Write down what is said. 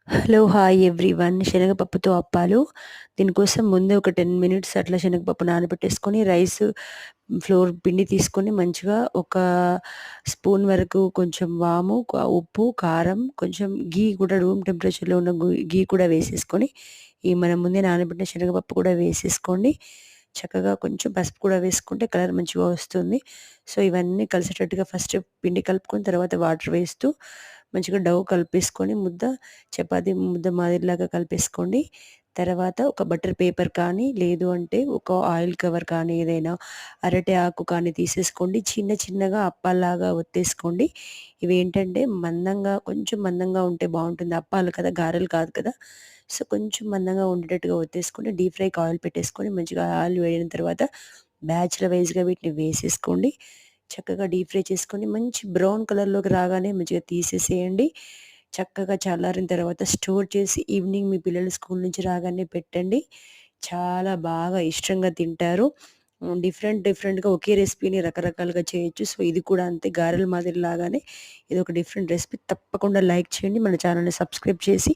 Hello! Hi everyone. శనగపప్పుతో అప్పాలు. దీనికోసం ముందే ఒక 10 మినిట్స్ అట్లా శనగపప్పు నానబెట్టేసుకొని, ఫ్లోర్ పిండి తీసుకొని మంచిగా ఒక స్పూన్ వరకు కొంచెం వాము, ఉప్పు, కారం, కొంచెం ఘీ కూడా రూమ్ టెంపరేచర్‌లో ఉన్న ఘీ కూడా వేసేసుకొని, ఈ మనం ముందే నానబెట్టిన శనగపప్పు కూడా వేసేసుకోండి. చక్కగా కొంచెం పసుపు కూడా వేసుకుంటే కలర్ మంచిగా వస్తుంది. సో, ఇవన్నీ కలిసేటట్టుగా ఫస్ట్ పిండి కలుపుకొని, తర్వాత వాటర్ వేస్తూ మంచిగా డవ్ కలిపేసుకొని చపాతీ ముద్ద మాదిరిలాగా కలిపేసుకోండి. తర్వాత ఒక బటర్ పేపర్ కానీ, లేదు అంటే ఒక ఆయిల్ కవర్ కానీ, ఏదైనా అరటి ఆకు కానీ తీసేసుకోండి. చిన్న చిన్నగా అప్పాల్లాగా ఒత్తేసుకోండి. ఇవేంటంటే కొంచెం మందంగా ఉంటే బావుంటుంది. అప్పాలు కదా! గారెలు కాదు కదా! సో, కొంచెం మందంగా ఉండేటట్టుగా ఒత్తేసుకొని డీప్ ఫ్రైకి ఆయిల్ పెట్టేసుకొని మంచిగా ఆయిల్ వేడిన తర్వాత బ్యాచ్‌ల వైస్‌గా వీటిని వేసేసుకోండి. చక్కగా డీప్ ఫ్రై చేసుకొని మంచి బ్రౌన్ కలర్‌లోకి రాగానే మంచిగా తీసేసేయండి. చక్కగా చల్లారిన తర్వాత స్టోర్ చేసి ఈవినింగ్ మీ పిల్లలు స్కూల్ నుంచి రాగానే పెట్టండి. చాలా బాగా ఇష్టంగా తింటారు. డిఫరెంట్‌గా ఒకే రెసిపీని రకరకాలుగా చేయొచ్చు. సో, ఇది కూడా అంతే గారెల మాదిరిలాగానే ఇదొక డిఫరెంట్ రెసిపీ. తప్పకుండా లైక్ చేయండి. మన ఛానెల్‌ని సబ్స్క్రైబ్ చేసి